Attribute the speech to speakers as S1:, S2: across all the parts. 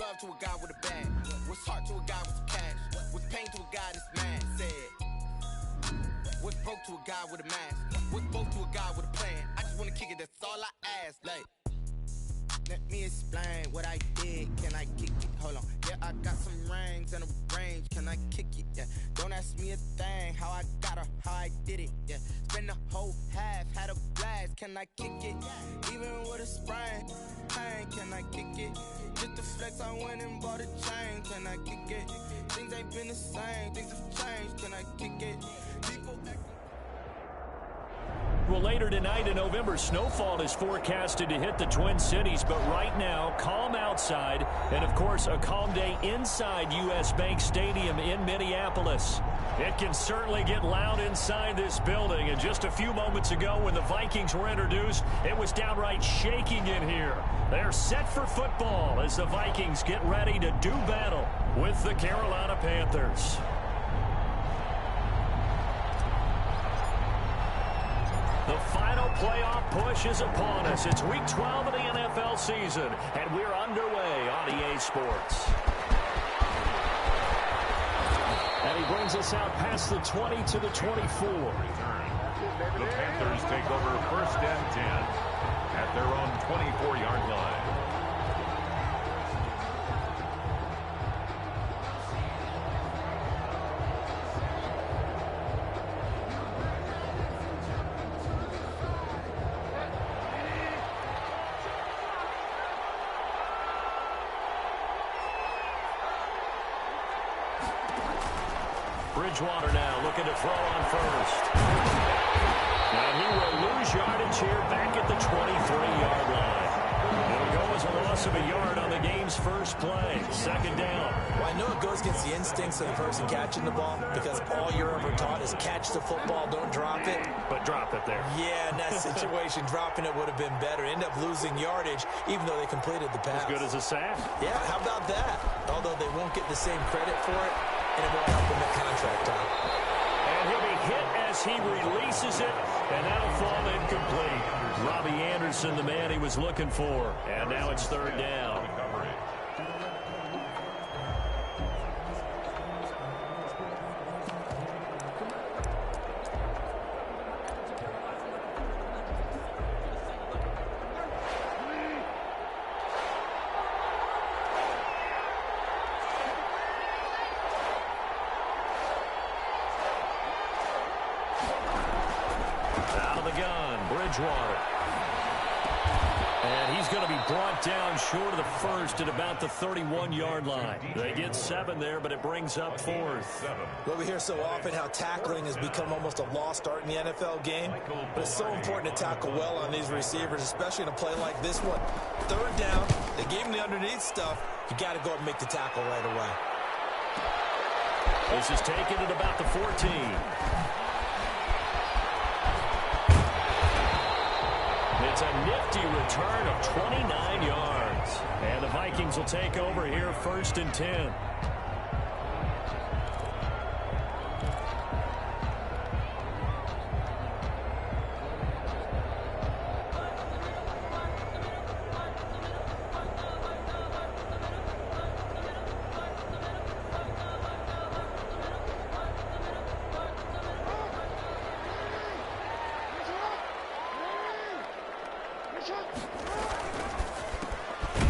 S1: love to a guy with a bag? What's heart to a guy with cash? What's pain to a guy that's mad? Said. What's broke to a guy with a mask? What's both to a guy with a plan? I just wanna kick it, that's all I ask. Like, let me explain what I did. Can I kick it? Hold on. Yeah, I got some rings and a range. Can I kick it? Yeah. Don't ask me a thing. How I got her, how I did it. Yeah. Spend the whole half, had a blast. Can I kick it? Even with a sprain. Pain, can I kick it? Just to flex, I went and bought a chain. Can I kick it? Things ain't been the same. Things have changed. Can I kick it? People act.
S2: Well, later tonight in November, snowfall is forecasted to hit the Twin Cities, but right now, calm outside, and of course, a calm day inside U.S. Bank Stadium in Minneapolis. It can certainly get loud inside this building, and just a few moments ago when the Vikings were introduced, it was downright shaking in here. They're set for football as the Vikings get ready to do battle with the Carolina Panthers. The final playoff push is upon us. It's Week 12 of the NFL season, and we're underway on EA Sports. And he brings us out past the 20 to the 24.
S3: The Panthers take over 1st and 10 at their own 24-yard line.
S2: Bridgewater now looking to throw on first. And he will lose yardage here back at the 23-yard line. It'll go as a loss of a yard on the game's first play. 2nd down.
S4: Well, I know it goes against the instincts of the person catching the ball because all you're ever taught is catch the football, don't drop it.
S2: But drop it there.
S4: Yeah, in that situation, dropping it would have been better. End up losing yardage even though they completed the pass.
S2: As good as a sack.
S4: Yeah, how about that? Although they won't get the same credit for it, and it won't help him at contract time.
S2: And he'll be hit as he releases it, and that'll fall incomplete. Robbie Anderson, the man he was looking for. And now it's 3rd down. Bridgewater. And he's going to be brought down short of the first at about the 31-yard line. They get 7 there, but it brings up 4th.
S4: Well, we hear so often how tackling has become almost a lost art in the NFL game. But it's so important to tackle well on these receivers, especially in a play like this one. 3rd down, they gave him the underneath stuff. You got to go and make the tackle right away.
S2: This is taken at about the 14. It's a nifty return of 29 yards. And the Vikings will take over here 1st and 10.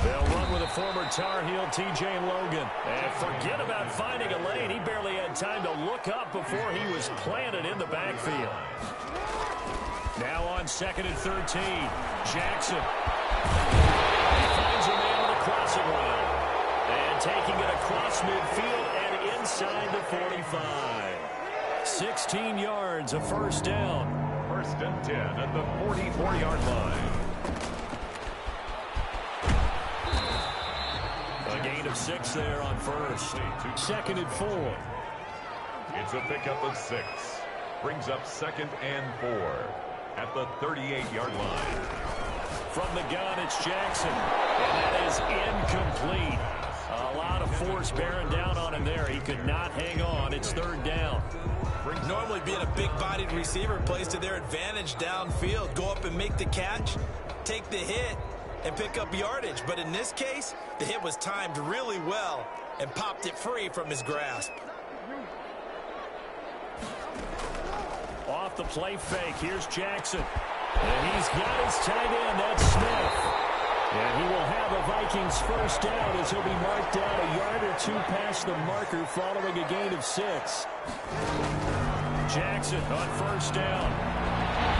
S2: They'll run with a former Tar Heel, T.J. Logan. And forget about finding a lane. He barely had time to look up before he was planted in the backfield. Now on 2nd and 13. Jackson. He finds a man with a crossing route. And taking it across midfield and inside the 45. 16 yards, a 1st down.
S3: 1st and 10 at the 44-yard line.
S2: A gain of 6 there on 1st. 2nd and 4.
S3: It's a pickup of 6. Brings up 2nd and 4 at the 38-yard line.
S2: From the gun, it's Jackson. And that is incomplete. A lot of force bearing down on him there. He could not hang on. It's 3rd down.
S4: Normally being a big-bodied receiver plays to their advantage downfield. Go up and make the catch, take the hit, and pick up yardage. But in this case, the hit was timed really well and popped it free from his grasp.
S2: Off the play fake, here's Jackson. And he's got his tight end, that's Smith. And he will have a Vikings first down as he'll be marked down a yard or two past the marker following a gain of 6. Jackson on first down.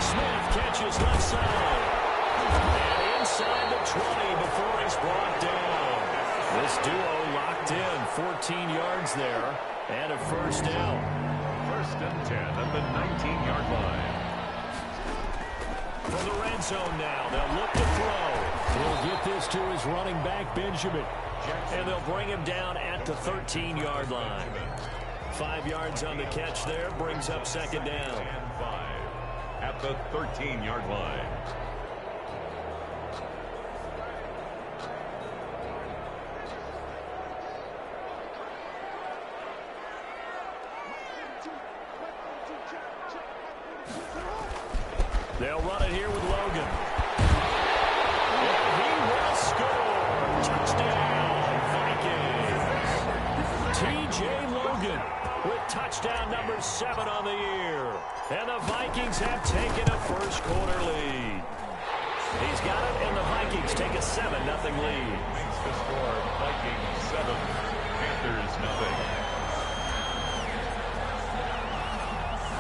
S2: Smith catches left side. And inside the 20 before he's brought down. This duo locked in, 14 yards there, and a first down.
S3: First and 10 at the 19-yard line.
S2: From the red zone now, they'll look to throw. He'll get this to his running back, Benjamin. And they'll bring him down at the 13-yard line. 5 yards on the catch there, brings up second down.
S3: And 5 at the 13-yard line.
S2: They'll run it here with Logan. And he will score. Touchdown, Vikings. T.J. Logan with touchdown number 7 on the year. And the Vikings have taken a first quarter lead. He's got it, and the Vikings take a 7-0 lead.
S3: Makes the score Vikings 7, Panthers nothing.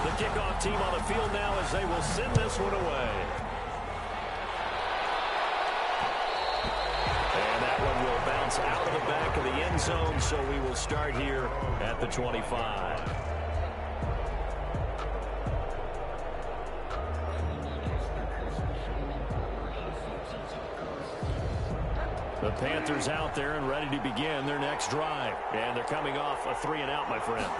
S2: The kickoff team on the field now as they will send this one away. And that one will bounce out of the back of the end zone, so we will start here at the 25. The Panthers out there and ready to begin their next drive. And they're coming off a 3-and-out, my friend.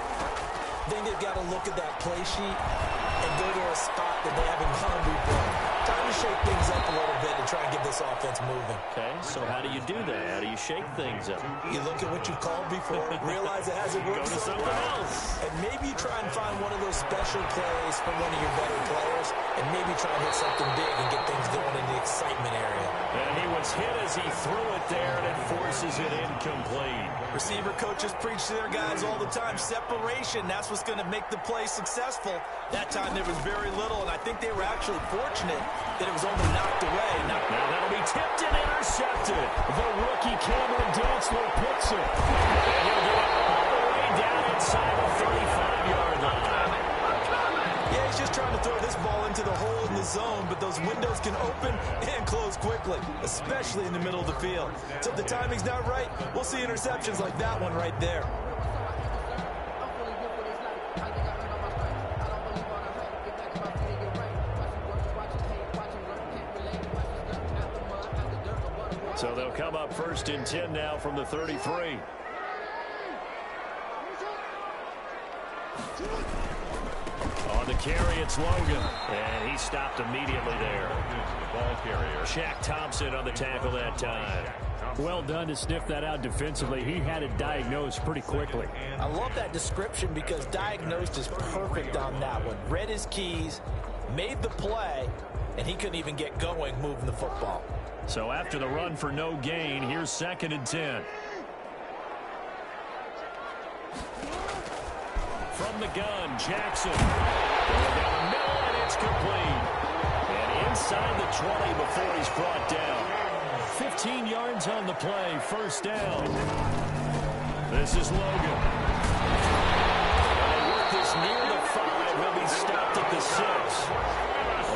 S4: I think they've got to look at that play sheet and go to a spot that they haven't gone before. Time to shake things up a little bit and try and get this offense moving.
S2: Okay, so how do you do that? How do you shake things up?
S4: You look at what you called before, realize it hasn't worked
S2: Go to
S4: so
S2: something
S4: well,
S2: else.
S4: and maybe you try and find one of those special plays from one of your better players, and maybe try and hit something big and get things going in the excitement area.
S2: And he was hit as he threw it there, and it forces it incomplete.
S4: Receiver coaches preach to their guys all the time, separation, that's what's going to make the play successful. That time there was very little, and I think they were actually fortunate that it was only knocked away.
S2: Now that'll be tipped and intercepted. The rookie Cameron Dantzler picks it. And he'll get it all the way down inside the 35-yard line.
S4: Yeah, he's just trying to throw this ball into the hole in the zone, but those windows can open and close quickly, especially in the middle of the field. So if the timing's not right, we'll see interceptions like that one right there. So they'll come up first and 10 now from the 33. On the carry, it's Logan. And he stopped immediately there.
S3: The ball carrier.
S2: Shaq Thompson on the tackle that time.
S5: Well done to sniff that out defensively. He had it diagnosed pretty quickly.
S4: I love that description because diagnosed is perfect on that one. Read his keys, made the play, and he couldn't even get going moving the football.
S2: So after the run for no gain, here's 2nd and 10. From the gun, Jackson. Going down the middle, and it's complete. And inside the 20 before he's brought down. 15 yards on the play, first down. This is Logan. They work this near the 5. He'll be stopped at the 6.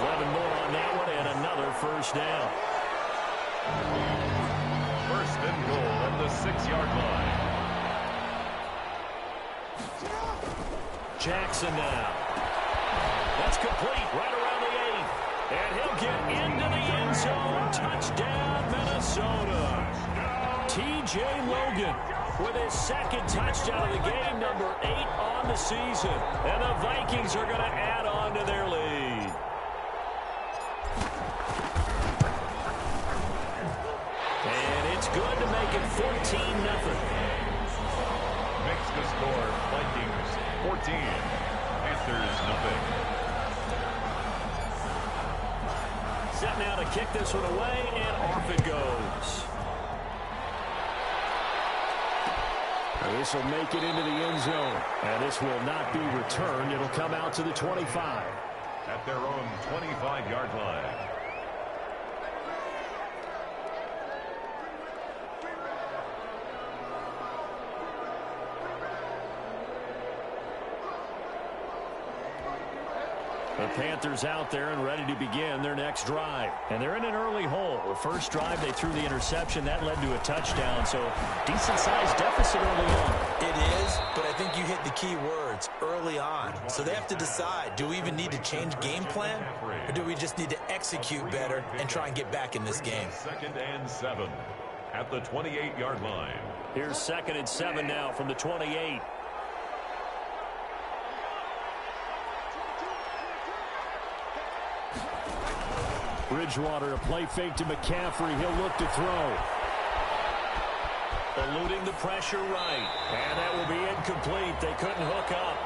S2: 11 more on that one, and another first down.
S3: First and goal at the 6-yard line.
S2: Jackson now. That's complete right around the 8. And he'll get into the end zone. Touchdown, Minnesota. T.J. Logan with his 2nd touchdown of the game, number 8 on the season. And the Vikings are going to add on to their lead. And it's good to make it 14-0.
S3: Makes the score Vikings 14, Panthers nothing.
S2: Set now to kick this one away, and off it goes. This will make it into the end zone. And this will not be returned. It'll come out to the 25.
S3: At their own 25-yard line.
S2: The Panthers out there and ready to begin their next drive. And they're in an early hole. The first drive, they threw the interception. That led to a touchdown. So decent-sized deficit early on.
S4: It is, but I think you hit the key words, early on. So they have to decide, do we even need to change game plan? Or do we just need to execute better and try and get back in this game?
S3: 2nd and 7 at the 28-yard line.
S2: Here's 2nd and 7 now from the 28. Bridgewater, a play fake to McCaffrey. He'll look to throw. Eluding the pressure right. And that will be incomplete. They couldn't hook up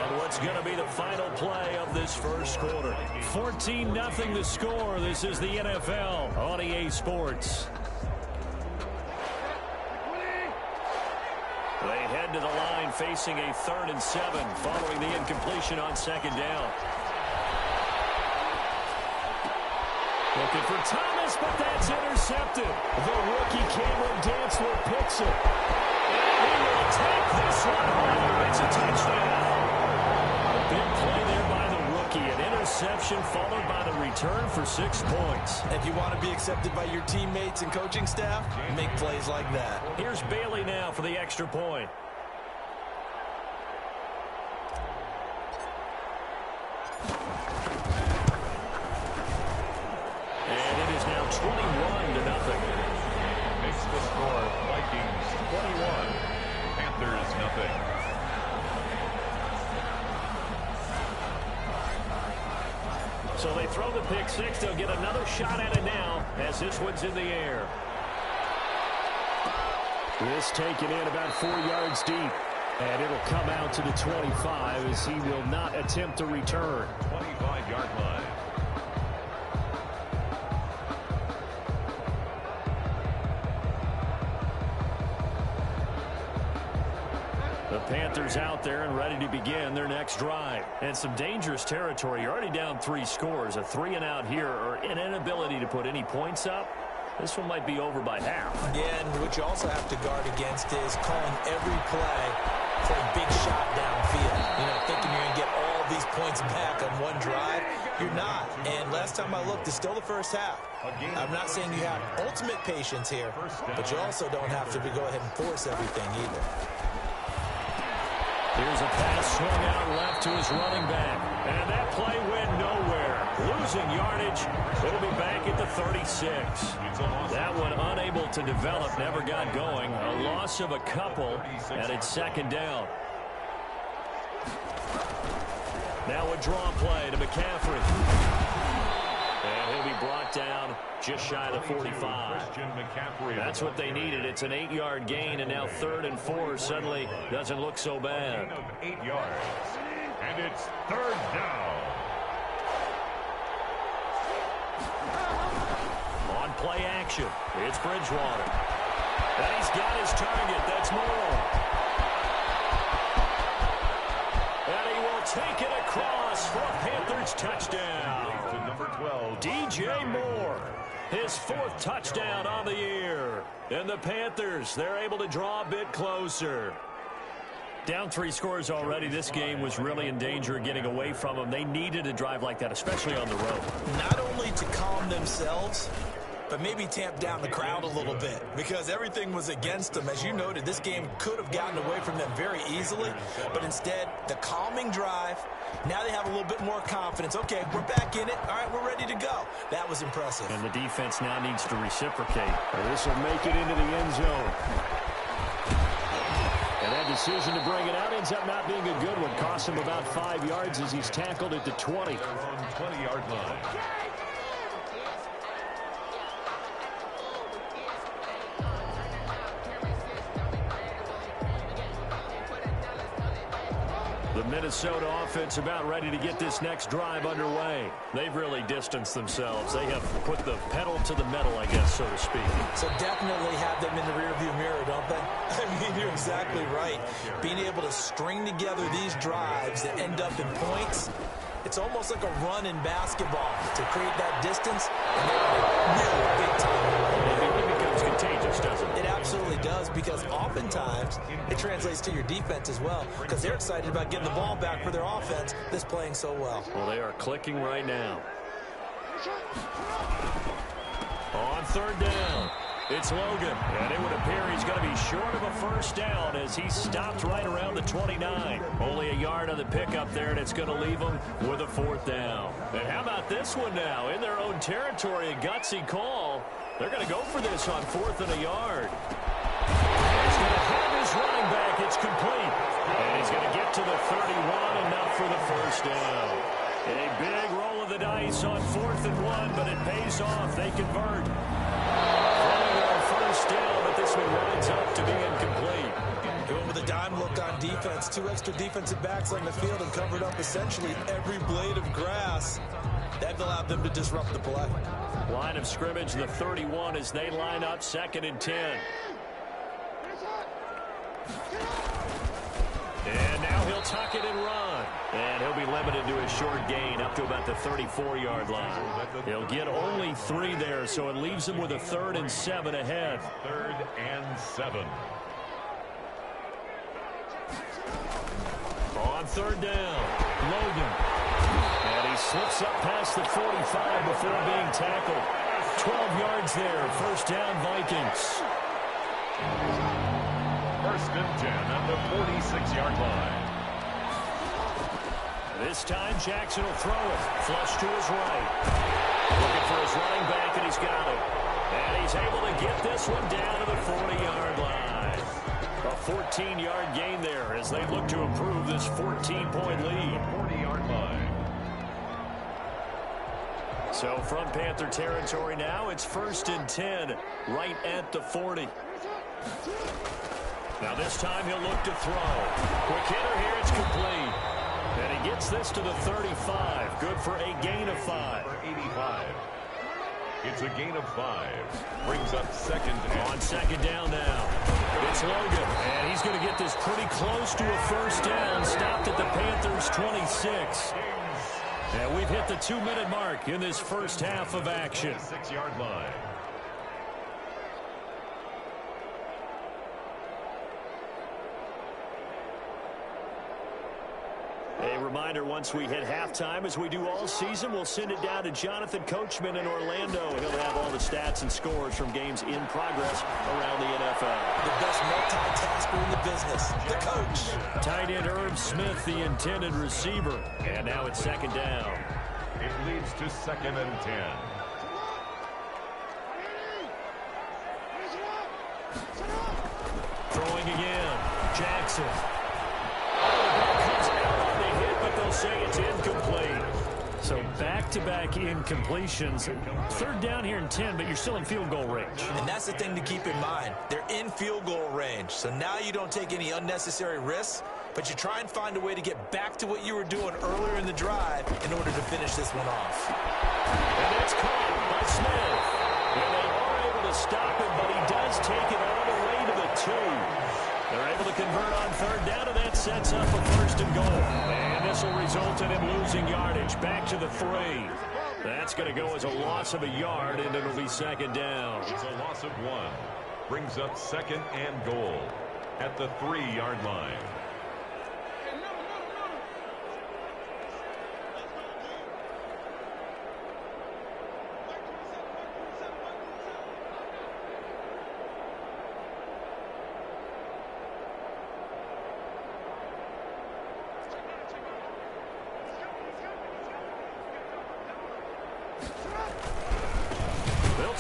S2: on what's going to be the final play of this first quarter. 14-0 the score. This is the NFL on EA Sports. They head to the line facing a 3rd and 7 following the incompletion on 2nd down. Looking for Thomas, but that's intercepted. The rookie Cameron Dantzler picks it. And he will take this one home. It's a touchdown. A big play there by the rookie. An interception followed by the return for 6 points.
S4: If you want to be accepted by your teammates and coaching staff, make plays like that.
S2: Here's Bailey now for the extra point.
S3: Makes the score Vikings 21, Panthers nothing.
S2: So they throw the pick six. They'll get another shot at it now as this one's in the air. This taken in about 4 yards deep. And it'll come out to the 25 as he will not attempt to return.
S3: 25-yard line.
S2: The Panthers out there and ready to begin their next drive. And some dangerous territory. You're already down 3 scores. A 3-and-out here or an inability to put any points up. This one might be over by half.
S4: Yeah, and what you also have to guard against is calling every play for a big shot downfield. You know, thinking you're going to get all these points back on one drive. You're not. And last time I looked, it's still the first half. I'm not saying you have ultimate patience here, but you also don't have to go ahead and force everything either.
S2: Here's a pass swung out left to his running back. And that play went nowhere. Losing yardage. It'll be back at the 36. That one unable to develop, never got going. A loss of a couple, and it's 2nd down. Now a draw play to McCaffrey. And he'll be brought down just shy of the 45. That's what they needed. It's an 8-yard gain, and now 3rd and 4 suddenly doesn't look so bad.
S3: 8 yards, and it's 3rd down.
S2: On play action, it's Bridgewater. And he's got his target. That's Moore. And he will take it across for a Panthers touchdown.
S3: To number 12,
S2: DJ Moore, his 4th touchdown on the year. And the Panthers, they're able to draw a bit closer. Down 3 scores already. This game was really in danger of getting away from them. They needed a drive like that, especially on the road.
S4: Not only to calm themselves, but maybe tamp down the crowd a little bit because everything was against them. As you noted, this game could have gotten away from them very easily, but instead, the calming drive, now they have a little bit more confidence. Okay, we're back in it. All right, we're ready to go. That was impressive.
S2: And the defense now needs to reciprocate. This will make it into the end zone. And that decision to bring it out ends up not being a good one. Cost him about 5 yards as he's tackled at the 20.
S3: their own 20-yard line.
S2: The Minnesota offense about ready to get this next drive underway. They've really distanced themselves. They have put the pedal to the metal, I guess, so to speak.
S4: So definitely have them in the rearview mirror, don't they? I mean, you're exactly right. Being able to string together these drives that end up in points, it's almost like a run in basketball to create that distance, and they're really big time.
S2: It becomes contagious, doesn't it?
S4: It absolutely does, because oftentimes it translates to your defense as well, because they're excited about getting the ball back for their offense that's playing so well.
S2: Well, they are clicking right now. On third down, it's Logan, and it would appear he's going to be short of a first down as he stopped right around the 29. Only a yard on the pickup there, and it's going to leave him with a fourth down. And how about this one now? In their own territory, a gutsy call. They're going to go for this on fourth and a yard. He's going to have his running back. It's complete. And he's going to get to the 31, enough for the first down. A big roll of the dice on 4th and 1, but it pays off. They convert. First down, but this one winds up to be incomplete.
S4: Going with a dime look on defense. 2 extra defensive backs on the field and covered up essentially every blade of grass. That allowed them to disrupt the play.
S2: Line of scrimmage, the 31, as they line up 2nd and 10. And now he'll tuck it and run. And he'll be limited to a short gain up to about the 34-yard line. He'll get only 3 there, so it leaves him with a 3rd and 7 ahead.
S3: 3rd and 7.
S2: On 3rd down, Logan. And he slips up past the 45 before being tackled. 12 yards there, first down Vikings.
S3: 1st and 10 at the 46-yard line.
S2: This time Jackson will throw it. Flush to his right. Looking for his running back, and he's got it. And he's able to get this one down to the 40-yard line. A 14-yard gain there as they look to improve this 14-point lead.
S3: 40-yard line.
S2: So from Panther territory now, it's 1st and 10 right at the 40. Now this time he'll look to throw. Quick hitter here, it's complete. And he gets this to the 35. Good for a gain of 5.
S3: For 85. It's a gain of 5. Brings up 2nd down.
S2: On 2nd down now. It's Logan. And he's going to get this pretty close to a first down. Stopped at the Panthers' 26. And we've hit the 2-minute mark in this first half of action.
S3: 6-yard line.
S2: A reminder, once we hit halftime, as we do all season, we'll send it down to Jonathan Coachman in Orlando. He'll have all the stats and scores from games in progress around the NFL.
S4: The best multitasker in the business, the coach.
S2: Tight end Herb Smith, the intended receiver. And now it's 2nd down.
S3: It leads to 2nd and 10.
S2: Throwing again. Jackson. Comes out on the hit, but they'll say it's incomplete. So back-to-back incompletions. 3rd down here in 10, but you're still in field goal range.
S4: And that's the thing to keep in mind. They're in field goal range. So now you don't take any unnecessary risks, but you try and find a way to get back to what you were doing earlier in the drive in order to finish this one off.
S2: And it's caught by Smith. And they are able to stop him, but he does take it all the way to the 2. They're able to convert on 3rd down, and that sets up a 1st and goal. And this will result in him losing yardage. Back to the 3. That's going to go as a loss of a yard, and it'll be 2nd down.
S3: It's a loss of 1. Brings up 2nd and goal at the 3-yard line.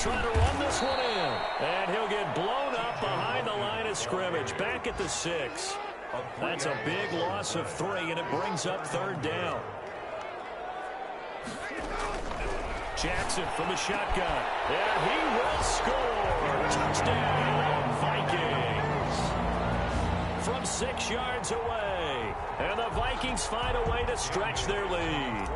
S2: Trying to run this one in. And he'll get blown up behind the line of scrimmage. Back at the 6. That's a big loss of 3, and it brings up 3rd down. Jackson from the shotgun. And he will score. Touchdown, Vikings. From 6 yards away. And the Vikings find a way to stretch their lead.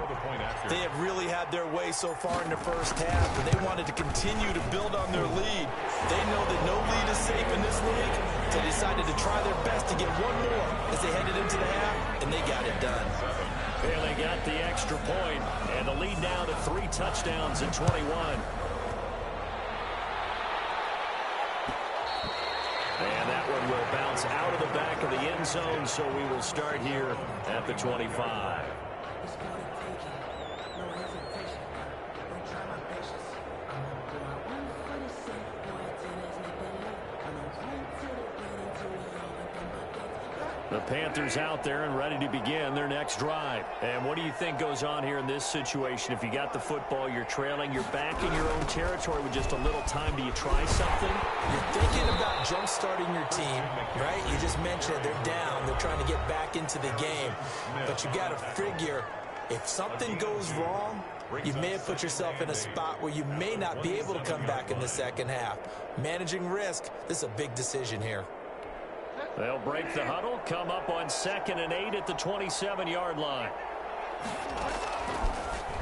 S4: They have really had their way so far in the first half, and they wanted to continue to build on their lead. They know that no lead is safe in this league, so they decided to try their best to get one more as they headed into the half, and they got it done.
S2: And they got the extra point, and the lead now to 3 touchdowns in 21. And that one will bounce out of the back of the end zone, so we will start here at the 25. The Panthers out there and ready to begin their next drive. And what do you think goes on here in this situation? If you got the football, you're trailing, you're back in your own territory with just a little time. Do you try something?
S4: You're thinking about jump-starting your team, right? You just mentioned they're down. They're trying to get back into the game. But you got to figure, if something goes wrong, you may have put yourself in a spot where you may not be able to come back in the second half. Managing risk, this is a big decision here.
S2: They'll break the huddle, come up on 2nd and 8 at the 27-yard line.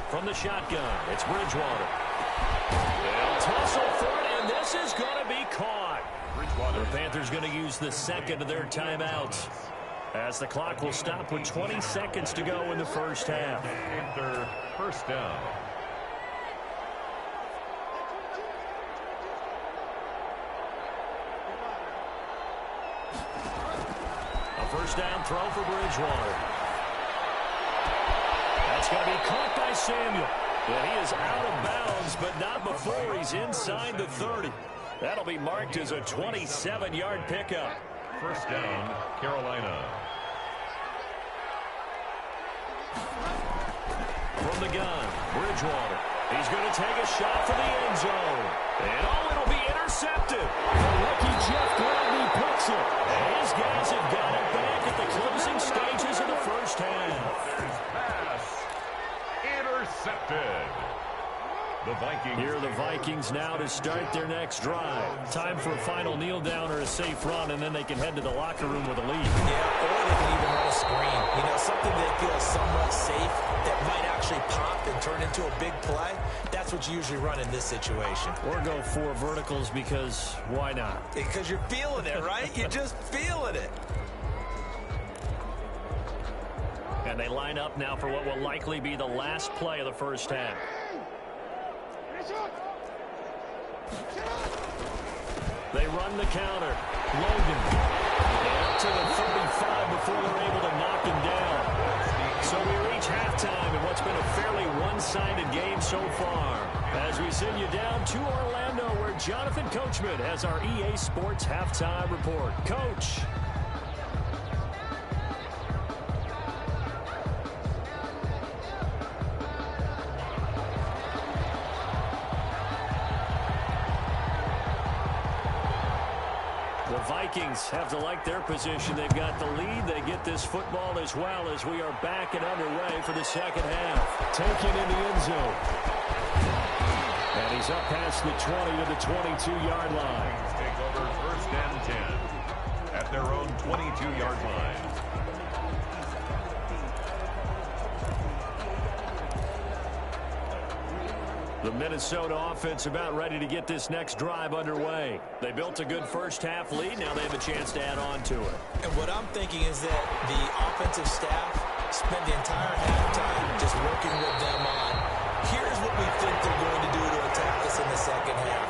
S2: From the shotgun, it's Bridgewater. They'll tussle for it, and this is going to be caught. The Panthers going to use the second of their timeouts, as the clock will stop with 20 seconds to go in the first half.
S3: Panther first down.
S2: First down throw for Bridgewater. That's going to be caught by Samuel. And he is out of bounds, but not before he's inside the 30. That'll be marked as a 27-yard pickup.
S3: First down, Carolina.
S2: From the gun, Bridgewater. He's going to take a shot for the end zone. And it'll be intercepted. The rookie Jeff Gladney picks it. And his guys have got it back at the closing stages of the first half.
S3: Pass intercepted. The Vikings.
S2: Here are the Vikings now to start their next drive. Time for a final kneel down or a safe run, and then they can head to the locker room with a lead.
S4: Yeah, or they can even run a screen. You know, something they feel is somewhat safe that might actually pop and turn into a big play. That's what you usually run in this situation.
S2: Or go 4 verticals because why not?
S4: Because you're feeling it, right? You're just feeling it.
S2: And they line up now for what will likely be the last play of the first half. They run the counter. Logan. Up to the 35 before they're able to knock him down. So we reach halftime in what's been a fairly one-sided game so far. As we send you down to Orlando, where Jonathan Coachman has our EA Sports halftime report. Coach. Vikings have to like their position. They've got the lead. They get this football as well as we are back and underway for the second half. Taken in the end zone. And he's up past the 20 to the 22-yard line.
S3: Take over first and 10 at their own 22-yard line.
S2: The Minnesota offense about ready to get this next drive underway. They built a good first half lead. Now they have a chance to add on to it.
S4: And what I'm thinking is that the offensive staff spent the entire halftime just working with them on, here's what we think they're going to do to attack us in the second half.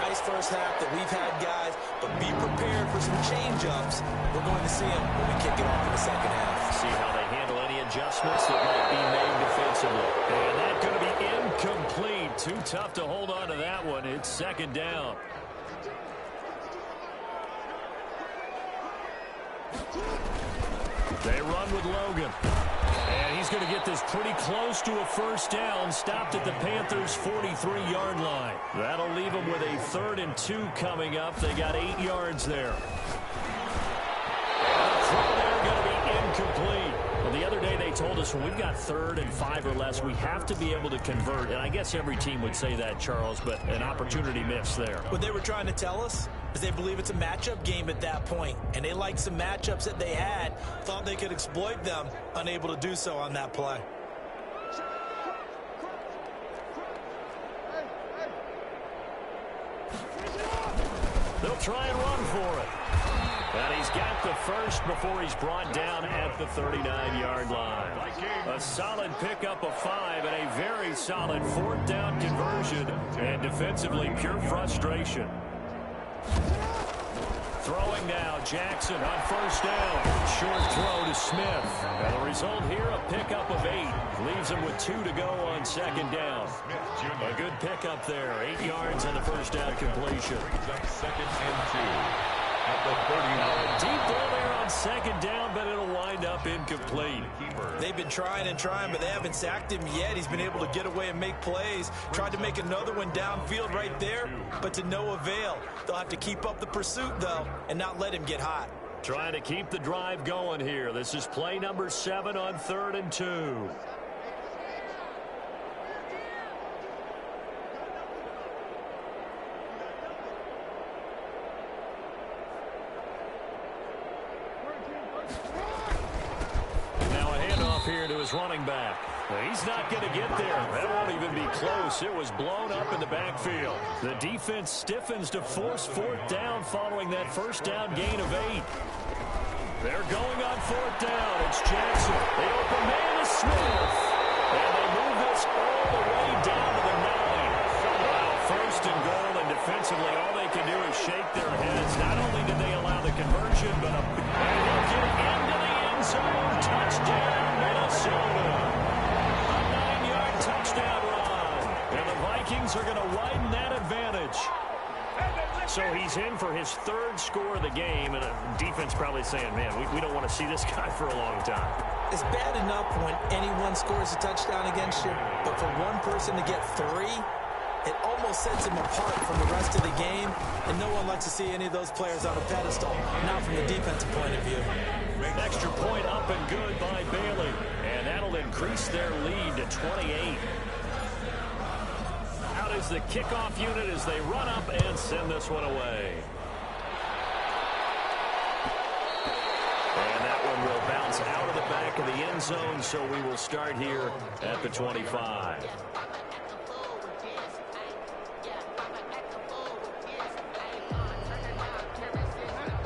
S4: Nice first half that we've had, guys, but be prepared for some change-ups. We're going to see them when we kick it off in the second half.
S2: See how they handle any adjustments that might be made defensively. And that's going to be incomplete. Too tough to hold on to that one. It's second down. They run with Logan. And he's going to get this pretty close to a first down. Stopped at the Panthers' 43-yard line. That'll leave them with a 3rd and 2 coming up. They got 8 yards there. The throw there going to be incomplete.
S5: Well, the other day they told us when we've got 3rd and 5 or less, we have to be able to convert. And I guess every team would say that, Charles, but an opportunity missed there.
S4: What they were trying to tell us is they believe it's a matchup game at that point, and they liked some matchups that they had, thought they could exploit them, unable to do so on that play.
S5: They'll try and run for it. And he's got the first before he's brought down at the 39-yard line. A solid pickup of 5 and a very solid 4th down conversion. And defensively, pure frustration. Throwing now, Jackson on 1st down. Short throw to Smith. And the result here, a pickup of 8. Leaves him with 2 to go on 2nd down. A good pickup there. 8 yards on the 1st down completion.
S3: 2nd and 2. At the 30.
S5: Deep ball there on 2nd down, but it'll wind up incomplete.
S4: They've been trying and trying, but they haven't sacked him yet. He's been able to get away and make plays. Tried to make another one downfield right there, but to no avail. They'll have to keep up the pursuit, though, and not let him get hot.
S5: Trying to keep the drive going here. This is play number 7 on 3rd and 2. Here to his running back. He's not going to get there. That won't even be close. It was blown up in the backfield. The defense stiffens to force 4th down following that 1st down gain of 8. They're going on 4th down. It's Jackson. The open man is Smith. And they move this all the way down to the 9. Wow, 1st and goal, and defensively all they can do is shake their heads. Not only did they allow the conversion, but and he'll get into the end zone. Touchdown. Minnesota. A 9-yard touchdown run. And the Vikings are going to widen that advantage. So he's in for his 3rd score of the game, and the defense probably saying, man, we don't want to see this guy for a long time.
S4: It's bad enough when anyone scores a touchdown against you, but for one person to get 3, it almost sets him apart from the rest of the game, and no one likes to see any of those players on a pedestal, not from the defensive point of view.
S5: Extra point up and good by Bailey, and that'll increase their lead to 28. Out is the kickoff unit as they run up and send this one away. And that one will bounce out of the back of the end zone, so we will start here at the 25.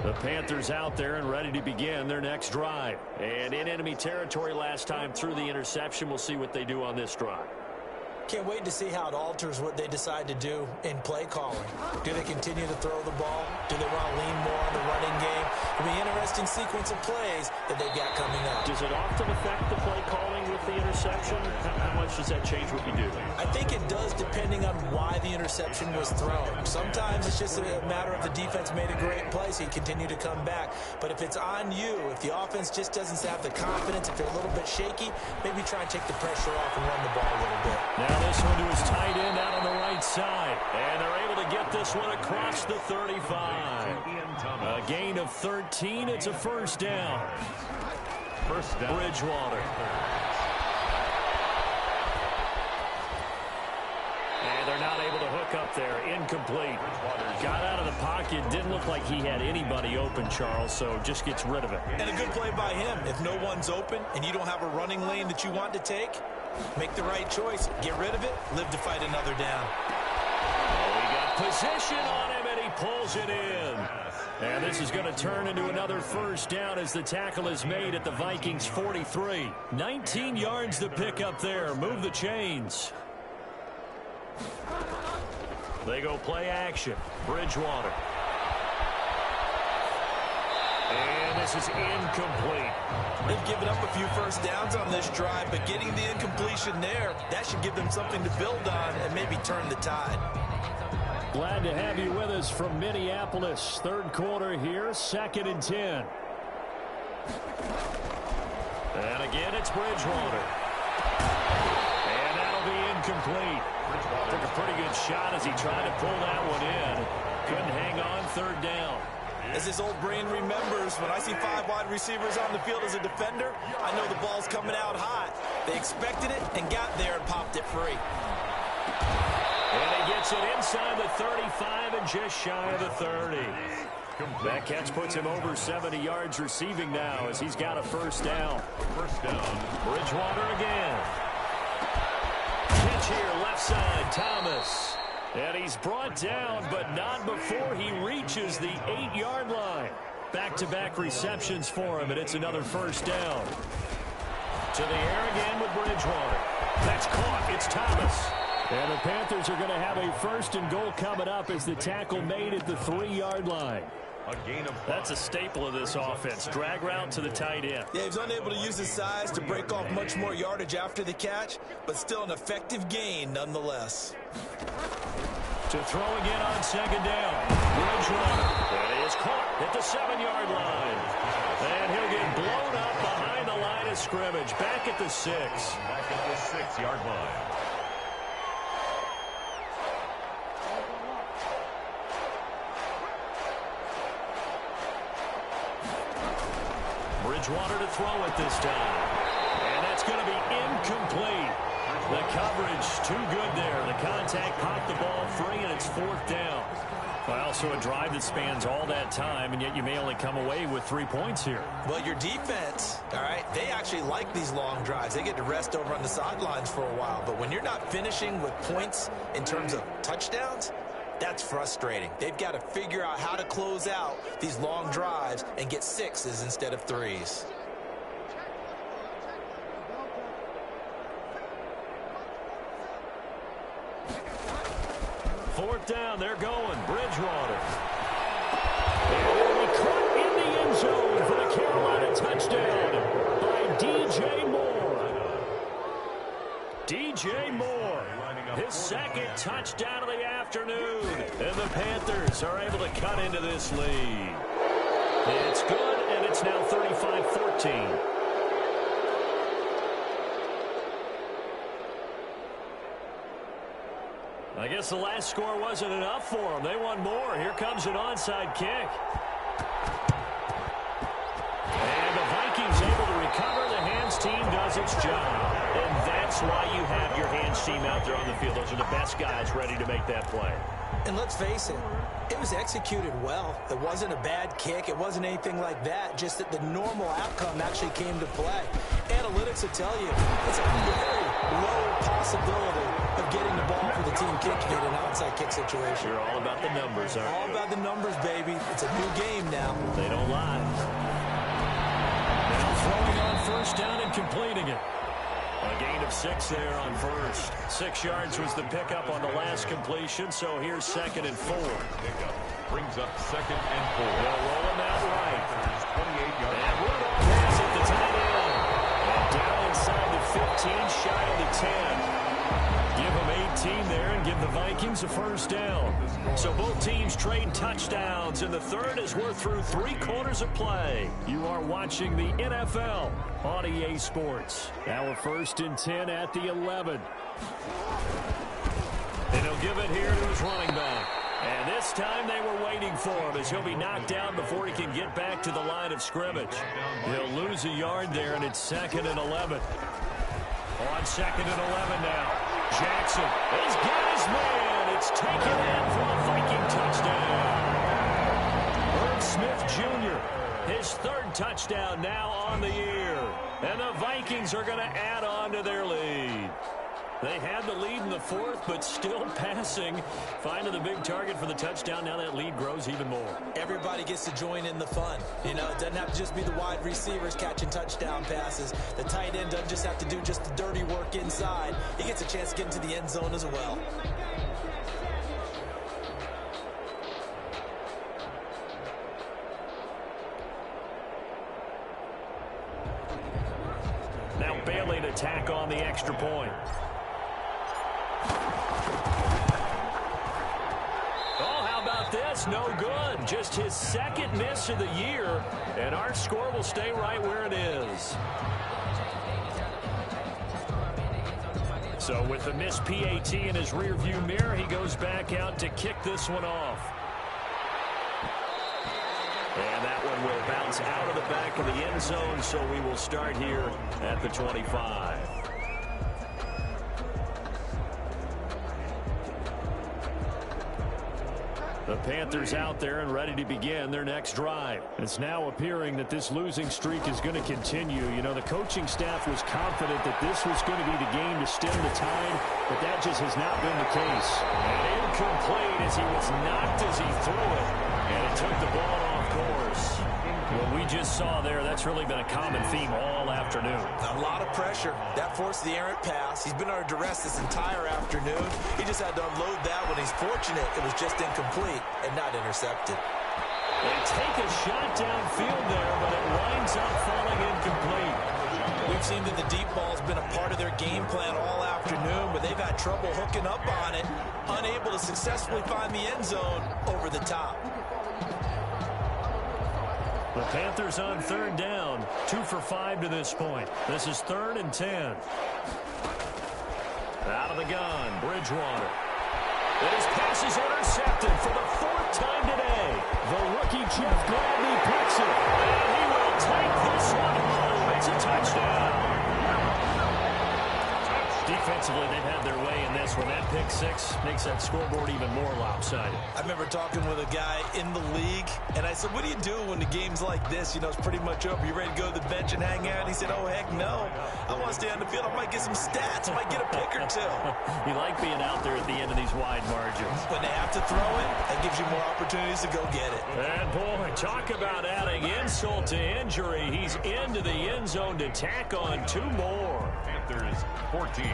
S5: The Panthers out there and ready to begin their next drive. And in enemy territory last time through the interception. We'll see what they do on this drive.
S4: Can't wait to see how it alters what they decide to do in play calling. Do they continue to throw the ball? Do they want to lean more on the running game? It'll be an interesting sequence of plays that they've got coming up.
S5: Does it often affect the play calling with the interception? How much does that change what you do?
S4: I think it does, depending on why the interception was thrown. Sometimes it's just a matter of the defense made a great play, so you continue to come back. But if it's on you, if the offense just doesn't have the confidence, if they're a little bit shaky, maybe try and take the pressure off and run the ball a little bit.
S5: Now this one to his tight end out on the right side. And they're able to get this one across the 35. A gain of 13. It's a 1st down. Bridgewater. And they're not able to hook up there. Incomplete. Got out of the pocket. Didn't look like he had anybody open, Charles, so just gets rid of it.
S4: And a good play by him. If no one's open and you don't have a running lane that you want to take, make the right choice. Get rid of it. Live to fight another down.
S5: Oh, he got position on him, and he pulls it in. And this is going to turn into another 1st down as the tackle is made at the Vikings 43. 19 yards to pick up there. Move the chains. They go play action. Bridgewater. And this is incomplete.
S4: They've given up a few 1st downs on this drive, but getting the incompletion there, that should give them something to build on and maybe turn the tide.
S5: Glad to have you with us from Minneapolis. 3rd quarter here, 2nd and 10. And again, it's Bridgewater. And that'll be incomplete. Took a pretty good shot as he tried to pull that one in. Couldn't hang on 3rd down.
S4: As his old brain remembers, when I see 5 wide receivers on the field as a defender, I know the ball's coming out hot. They expected it and got there and popped it free.
S5: And he gets it inside the 35 and just shy of the 30. That catch puts him over 70 yards receiving now as he's got a first down.
S3: First down.
S5: Bridgewater again. Catch here, left side, Thomas. And he's brought down, but not before he reaches the 8-yard line. Back-to-back receptions for him, and it's another first down. To the air again with Bridgewater. That's caught. It's Thomas. And the Panthers are going to have a first and goal coming up as the tackle made at the 3-yard line.
S3: A gain of 5.
S5: That's a staple of this offense. Drag route to the tight end.
S4: Yeah, he was unable to use his size to break off much more yardage after the catch, but still an effective gain nonetheless.
S5: To throw again on second down. Bridgewater. That is caught at the 7-yard line. And he'll get blown up behind the line of scrimmage. Back at the 6.
S3: Back at the 6-yard line.
S5: Bridgewater to throw it this time. And that's going to be incomplete. The coverage too good there. The contact popped the ball free, and it's 4th down. Well, so a drive that spans all that time, and yet you may only come away with 3 points here.
S4: Well, your defense, all right, they actually like these long drives. They get to rest over on the sidelines for a while. But when you're not finishing with points in terms of touchdowns, that's frustrating. They've got to figure out how to close out these long drives and get 6s instead of 3s.
S5: Fourth down, they're going. Bridgewater. And it'll be caught in the end zone for the Carolina touchdown by DJ Moore. DJ Moore, his second touchdown of the afternoon. And the Panthers are able to cut into this lead. It's good, and it's now 35-14. I guess the last score wasn't enough for them. They want more. Here comes an onside kick. And the Vikings able to recover. The hands team does its job. And that's why you have your hands team out there on the field. Those are the best guys ready to make that play.
S4: And let's face it, it was executed well. It wasn't a bad kick. It wasn't anything like that. Just that the normal outcome actually came to play. Analytics will tell you it's a very low possibility of getting the ball for the team kicking it in an onside kick situation.
S5: You're all about the numbers, aren't you?
S4: All about the numbers, baby. It's a new game now.
S5: They don't lie. Now throwing on first down and completing it. A gain of 6 there on first. 6 yards was the pickup on the last completion, so here's 2nd and 4.
S3: Pickup brings up 2nd and 4.
S5: They'll roll him out right.
S3: 28-yard.
S5: And Rudolph has it, the tight end. And down inside the 15, shy of the 10. Give them 18 there and give the Vikings a first down. So both teams trade touchdowns, and the third as we're through 3 quarters of play. You are watching the NFL on EA Sports. Now a 1st and 10 at the 11. And he'll give it here to his running back. And this time they were waiting for him as he'll be knocked down before he can get back to the line of scrimmage. He'll lose a yard there, and it's 2nd and 11. On 2nd and 11 now. Jackson has got his man. It's taken in for a Viking touchdown. Irv Smith Jr., his 3rd touchdown now on the year. And the Vikings are going to add on to their lead. They had the lead in the 4th, but still passing. Finding the big target for the touchdown. Now that lead grows even more.
S4: Everybody gets to join in the fun. You know, it doesn't have to just be the wide receivers catching touchdown passes. The tight end doesn't just have to do just the dirty work inside. He gets a chance to get into the end zone as well.
S5: Now Bailey to tack on the extra point. Oh, how about this? No good. Just his 2nd miss of the year, and our score will stay right where it is. So with the missed PAT in his rearview mirror, he goes back out to kick this one off.
S2: And that one will bounce out of the back of the end zone, so we will start here at the 25. The Panthers out there and ready to begin their next drive. It's now appearing that this losing streak is going to continue. You know, the coaching staff was confident that this was going to be the game to stem the tide, but that just has not been the case. And incomplete as he was knocked as he threw it, and it took the ball off course. What we just saw there, that's really been a common theme all afternoon.
S4: A lot of pressure. That forced the errant pass. He's been under duress this entire afternoon. He just had to unload that one. He's fortunate it was just incomplete and not intercepted.
S2: They take a shot downfield there, but it winds up falling incomplete.
S4: We've seen that the deep ball has been a part of their game plan all afternoon, but they've had trouble hooking up on it, unable to successfully find the end zone over the top.
S2: The Panthers on third down, 2 for 5 to this point. This is 3rd and 10. Out of the gun, Bridgewater. His pass is intercepted for the 4th time today. The rookie Jeff Gladney picks it, and he will take this one home. It's a touchdown. Defensively, they've had their way in this one. That pick six makes that scoreboard even more lopsided.
S4: I remember talking with a guy in the league, and I said, what do you do when the game's like this? You know, it's pretty much over. You ready to go to the bench and hang out? And he said, oh, heck no. I want to stay on the field. I might get some stats. I might get a pick or two.
S2: You like being out there at the end of these wide margins.
S4: When they have to throw it, that gives you more opportunities to go get it.
S2: And, boy, talk about adding insult to injury. He's into the end zone to tack on 2 more.
S3: Panthers 14.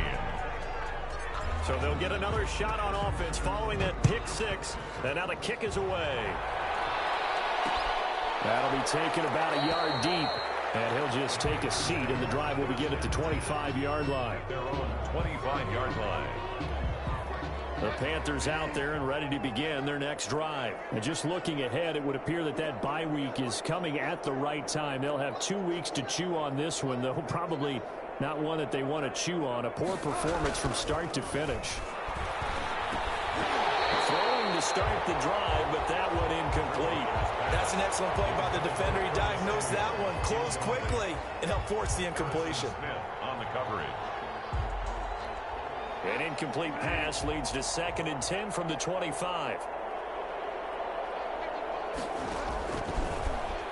S2: So they'll get another shot on offense following that pick six. And now the kick is away. That'll be taken about a yard deep. And he'll just take a seat, and the drive will begin at the 25-yard line.
S3: Their own 25-yard line.
S2: The Panthers out there and ready to begin their next drive. And just looking ahead, it would appear that that bye week is coming at the right time. They'll have 2 weeks to chew on this one, though probably not one that they want to chew on. A poor performance from start to finish. Throwing to start the drive, but that one incomplete.
S4: That's an excellent play by the defender. He diagnosed that one, closed quickly, and helped force the incompletion.
S3: Smith on the coverage.
S2: An incomplete pass leads to 2nd and 10 from the 25.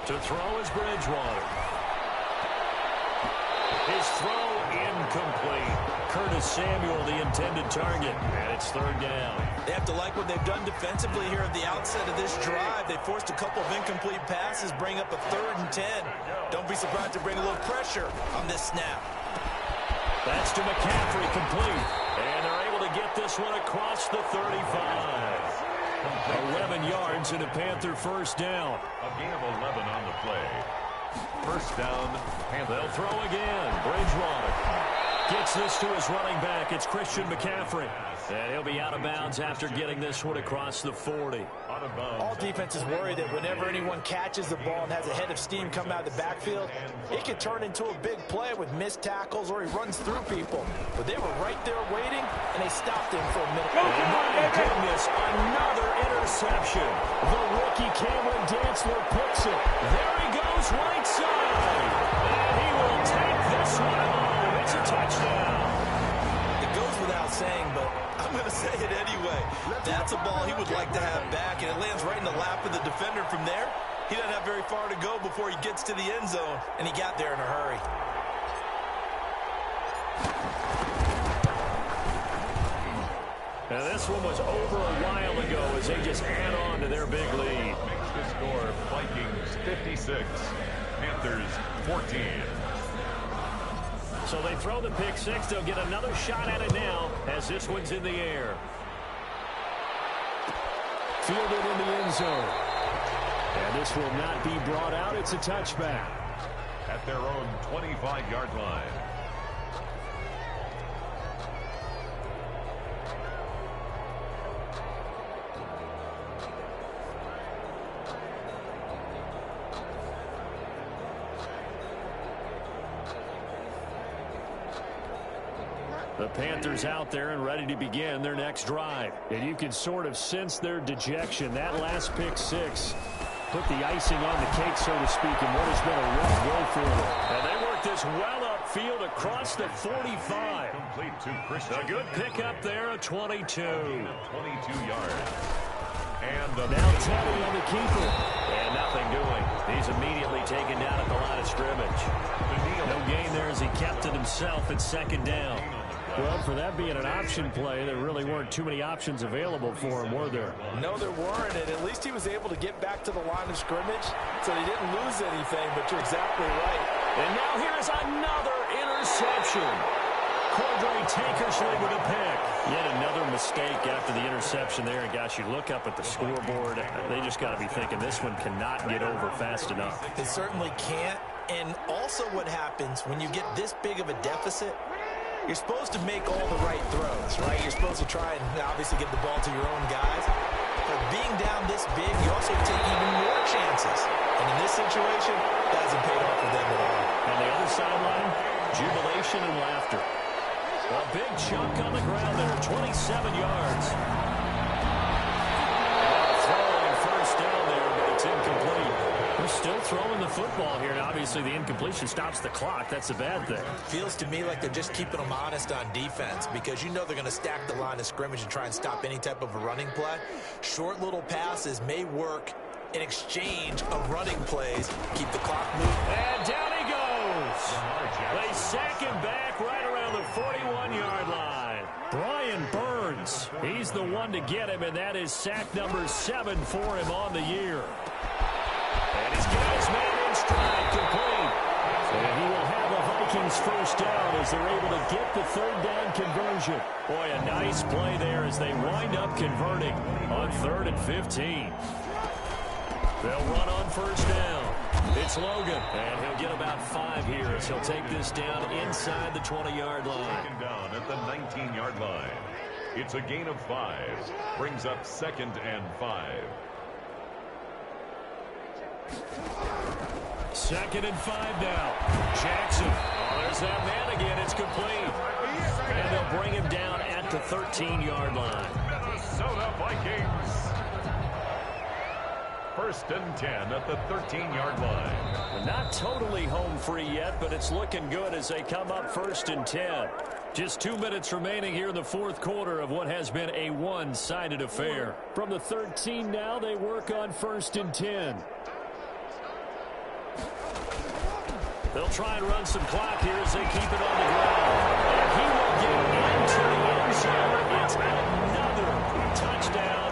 S2: To throw is Bridgewater. His throw incomplete. Curtis Samuel, the intended target, and it's 3rd down.
S4: They have to like what they've done defensively here at the outset of this drive. They forced a couple of incomplete passes, bring up a 3rd and 10. Don't be surprised to bring a little pressure on this snap.
S2: That's to McCaffrey, complete. And they're able to get this one across the 35. 11 yards and a Panther 1st down.
S3: A gain of 11 on the play. 1st down, Panthers.
S2: They'll throw again. Bridgewater gets this to his running back. It's Christian McCaffrey. And he'll be out of bounds after getting this one across the 40.
S3: Out of bounds.
S4: All defenses worry that whenever anyone catches the ball and has a head of steam come out of the backfield, it can turn into a big play with missed tackles or he runs through people. But they were right there waiting, and they stopped him for a minute.
S2: My goodness, another interception. The rookie Cameron Dantzler picks it. There he goes, right side. And he will take this one home. It's a touchdown.
S4: It goes without saying, but I'm going to say it anyway. That's a ball he would like to have back, and it lands right in the lap of the defender from there. He doesn't have very far to go before he gets to the end zone, and he got there in a hurry.
S2: And this one was over a while ago as they just add on to their big lead.
S3: Makes the score Vikings 56, Panthers 14.
S2: So they throw the pick six. They'll get another shot at it now as this one's in the air. Fielded in the end zone. And this will not be brought out. It's a touchback.
S3: At their own 25-yard line.
S2: The Panthers out there and ready to begin their next drive. And you can sort of sense their dejection. That last pick six
S5: put the icing on the cake, so to speak, in what has been a rough go for them. And they work this well upfield across the 45.
S3: Complete to Christian.
S5: A good pickup there, a 22.
S3: 22 yards. And
S5: now Teddy on the keeper. And nothing doing. He's immediately taken down at the line of scrimmage. No gain there as he kept it himself at second down. Well, for that being an option play, there really weren't too many options available for him, were there?
S4: No, there weren't, and at least he was able to get back to the line of scrimmage, so he didn't lose anything, but you're exactly right.
S5: And now here's another interception. Cordray Tankersley with a pick. Yet another mistake after the interception there. And, gosh, you look up at the scoreboard, they just got to be thinking this one cannot get over fast enough.
S4: It certainly can't. And also what happens when you get this big of a deficit, you're supposed to make all the right throws, right? You're supposed to try and obviously get the ball to your own guys. But being down this big, you also take even more chances. And in this situation, that hasn't paid off for them at all.
S5: On the other sideline, jubilation and laughter. A big chunk on the ground there, 27 yards. Throwing first down there, but it's incomplete. They're still throwing the football here, and obviously the incompletion stops the clock. That's a bad thing.
S4: Feels to me like they're just keeping them honest on defense because you know they're going to stack the line of scrimmage and try and stop any type of a running play. Short little passes may work in exchange of running plays. Keep the clock moving.
S5: And down he goes. They sack him back right around the 41-yard line. Brian Burns, he's the one to get him, and that is sack number 7 for him on the year. And he's got his man in stride, complete. And he will have a Vikings first down as they're able to get the third down conversion. Boy, a nice play there as they wind up converting on 3rd and 15. They'll run on first down. It's Logan, and he'll get about 5 here as he'll take this down inside the 20-yard line.
S3: Taken down at the 19-yard line. It's a gain of 5. Brings up 2nd and 5.
S5: 2nd and 5 now. Jackson. Oh, there's that man again. It's complete. And they'll bring him down at the 13-yard line.
S3: Minnesota Vikings. 1st and 10 at the 13-yard line.
S5: Not totally home free yet, but it's looking good as they come up 1st and 10. Just 2 minutes remaining here in the 4th quarter of what has been a one-sided affair. From the 13 now, they work on 1st and 10. They'll try and run some clock here as they keep it on the ground. And he will get into the end zone. It's another touchdown.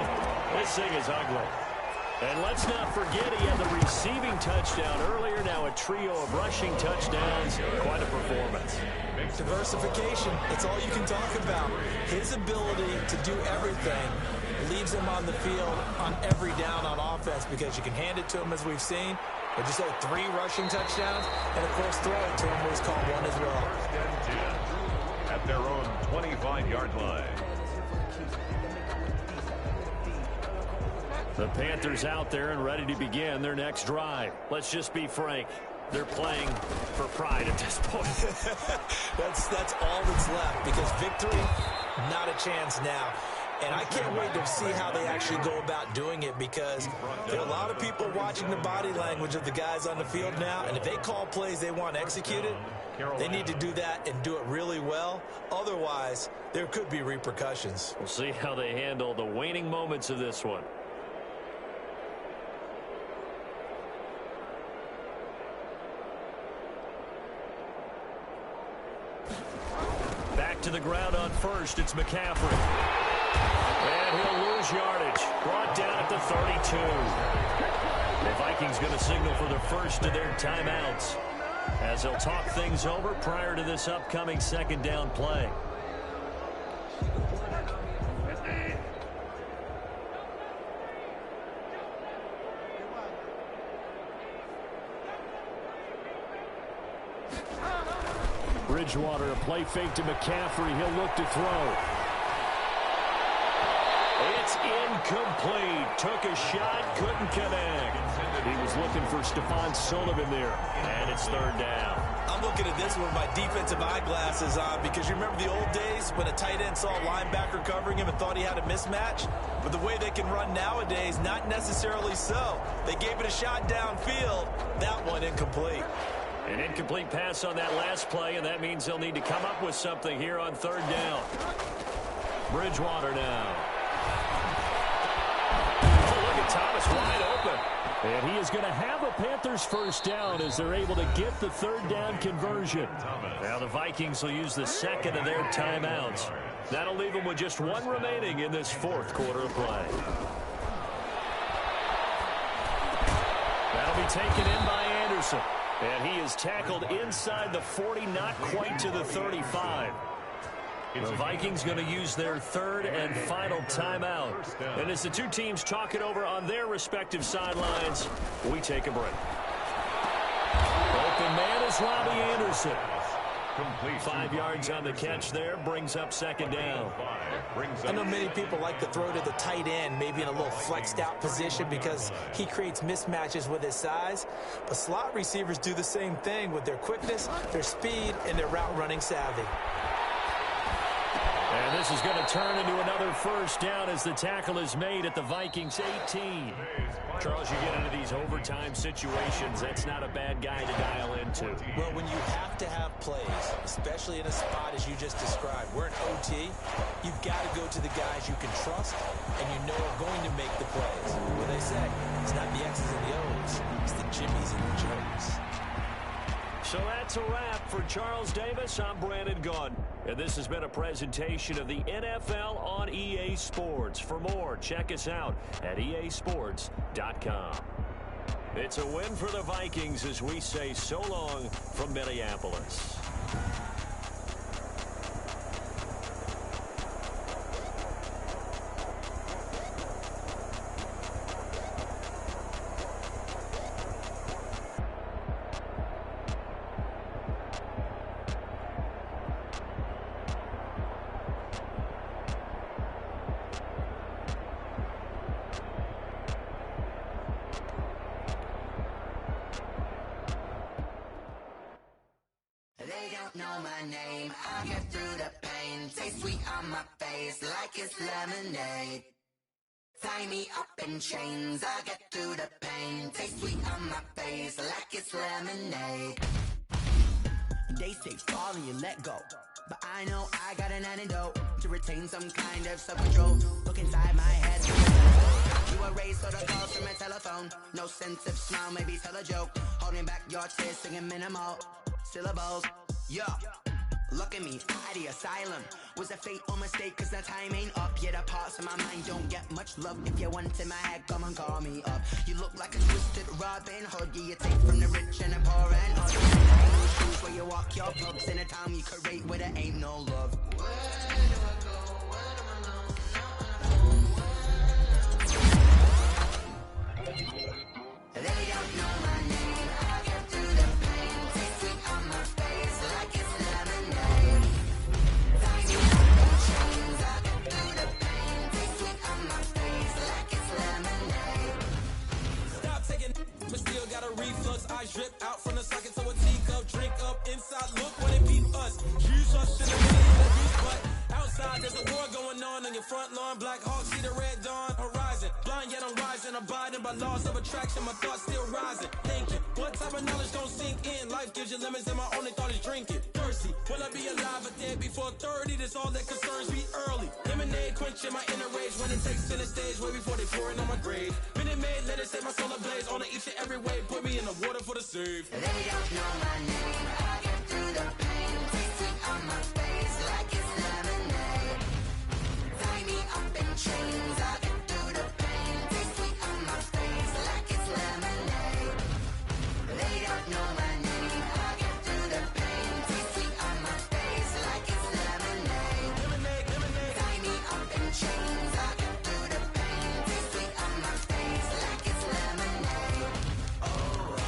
S5: This thing is ugly. And let's not forget he had the receiving touchdown earlier. Now a trio of rushing touchdowns. Quite a performance.
S4: Diversification. That's all you can talk about. His ability to do everything leaves him on the field on every down on offense because you can hand it to him as we've seen. But just say 3 rushing touchdowns, and of course throw it to him where he's called 1 as well.
S3: 1st and 10 at their own 25-yard line.
S5: The Panthers out there and ready to begin their next drive. Let's just be frank. They're playing for pride at this point.
S4: that's all that's left because victory, not a chance now. And I can't wait to see how they actually go about doing it because there are a lot of people watching the body language of the guys on the field now. And if they call plays they want executed, they need to do that and do it really well. Otherwise, there could be repercussions.
S5: We'll see how they handle the waning moments of this one. Back to the ground on first. It's McCaffrey. And he'll lose yardage. Brought down at the 32. The Vikings going to signal for the first of their timeouts as they'll talk things over prior to this upcoming 2nd down play. Bridgewater, a play fake to McCaffrey. He'll look to throw. It's incomplete. Took a shot, couldn't connect. He was looking for Stephon Sullivan there, and it's third down.
S4: I'm looking at this one with my defensive eyeglasses on because you remember the old days when a tight end saw a linebacker covering him and thought he had a mismatch? But the way they can run nowadays, not necessarily so. They gave it a shot downfield. That one incomplete.
S5: An incomplete pass on that last play, and that means they'll need to come up with something here on third down. Bridgewater now. Oh, look at Thomas wide open. And he is going to have a Panthers first down as they're able to get the third down conversion. Now the Vikings will use the second of their timeouts. That'll leave them with just one remaining in this fourth quarter of play. That'll be taken in by Anderson. And he is tackled inside the 40, not quite to the 35. The Vikings going to use their third and final timeout. And as the two teams talk it over on their respective sidelines, we take a break. Open man is Robbie Anderson. 5 yards on the catch there, brings up second down.
S4: I know many people like to throw to the tight end, maybe in a little flexed out position because he creates mismatches with his size. But slot receivers do the same thing with their quickness, their speed, and their route running savvy.
S5: And this is going to turn into another first down as the tackle is made at the Vikings 18. Charles, you get into these overtime situations, that's not a bad guy to dial into.
S4: Well, when you have to have plays, especially in a spot as you just described, we're in OT, you've got to go to the guys you can trust and you know are going to make the plays. What they say, it's not the X's and the O's, it's the Jimmies and the Joes.
S5: So that's a wrap for Charles Davis. I'm Brandon Gaudin. And this has been a presentation of the NFL on EA Sports. For more, check us out at easports.com. It's a win for the Vikings as we say so long from Minneapolis.
S1: Know my name, I'll get through the pain. Taste sweet on my face like it's lemonade. Tie me up in chains, I'll get through the pain. Taste sweet on my face like it's lemonade. They say fall and you let go, but I know I got an antidote to retain some kind of self-control. Look inside my head. You erase all the calls from my telephone. No sense of smile, maybe tell a joke. Holding back your tears, singing minimal syllables. Yeah, look at me, at the asylum. Was a fate or mistake, cause the time ain't up. Yet the parts of my mind don't get much love. If you want in my head, come and call me up. You look like a twisted Robin Hood. Yeah, you take from the rich and the poor and all. Shoes where you walk your pugs in a town you create where there ain't no love. Where do I go? Where do I know? They don't know my name. I get through the pain. Taste sweet on my face like it's lemonade. Tie me up in chains. I get through the pain. Taste sweet on my face like it's lemonade.
S6: Stop taking, but still got a reflux. Eyes drip out from the socket to a teacup. Drink up inside. Look when it beat us. Use us in the middle of the beach, but outside there's a war going on your front lawn. Black Hawk see the red dawn horizon. Blind yet I'm rising, abiding by laws of attraction. My thoughts still rising. Thinking, what type of knowledge don't sink in? Life gives you lemons and my only thought is drinking. Thirsty, will I be alive or dead before 30? That's all that concerns me early. Lemonade quenching my inner rage when it takes center stage way before they pour it on my grave. Minute Maid, let it set my soul ablaze. On each and every way, put me in the water for the save.
S1: They don't know my name. I get through the pain. Taste sweet on my face like it's lemonade. Tie me up in chains. I get through the pain. Taste sweet on my face like it's lemonade. They don't know my name. I get through the pain. Taste sweet on my face like it's lemonade. Tie me up in chains. I get through the pain. Taste sweet on my face like it's lemonade. Oh.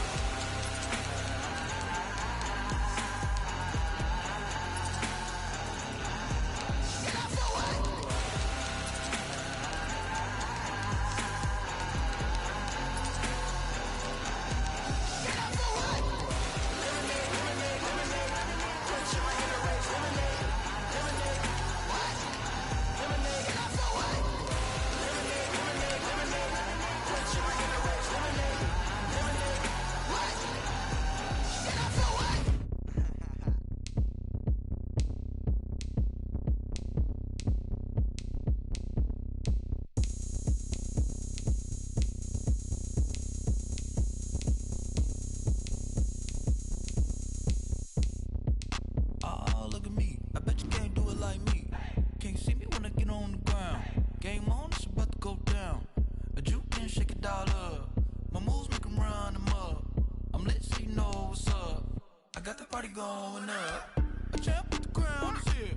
S6: going up. A champ with the crown is here.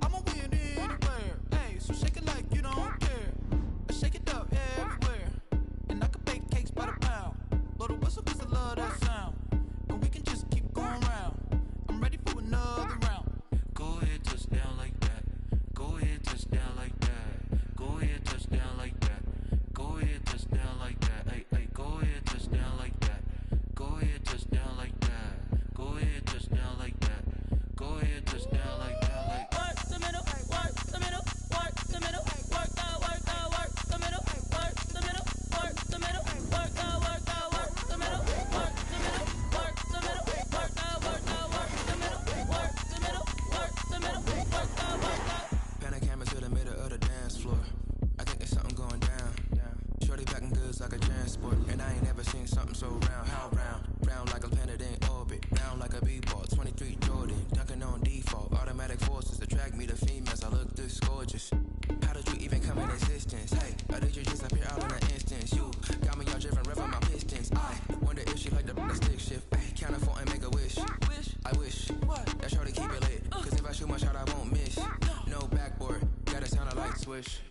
S6: I'ma win anywhere. Hey, so shake it like you don't care. I shake it up everywhere. And I can bake cakes by the pound. Blow the whistle 'cause I love that sound. And we can just keep going round. I'm ready for another round. Go ahead, touch down like that. Go ahead, touch down like that. Go ahead, touch down like that. Go ahead, touch down like that. Hey, hey, go ahead, touch down like that. Go ahead, touch down like that. Go ahead, touch down like that. Go ahead, touch down like that. Like work the middle, work the middle, work the middle, work the middle, work the middle, work the middle, work the middle, work the middle, work the middle, work the middle, work the middle, work the middle, work the.
S7: Pan a camera to the middle of the dance floor. I think there's something going down. Shorty packing goods like a transport, and I ain't never seen something so round. How round? Round like a planet in orbit, round like a b-ball. 23 Jordan, dunking on default. Automatic forces attract me to females. I look this gorgeous. How did you even come in existence? Hey, or did you disappear out in an instance? You got me all driven, revving my pistons. I wonder if she like the stick shift. Hey, count a four and make a wish. I wish that shorty keep it lit. 'Cause if I shoot my shot, I won't miss. No backboard, gotta sound a light switch.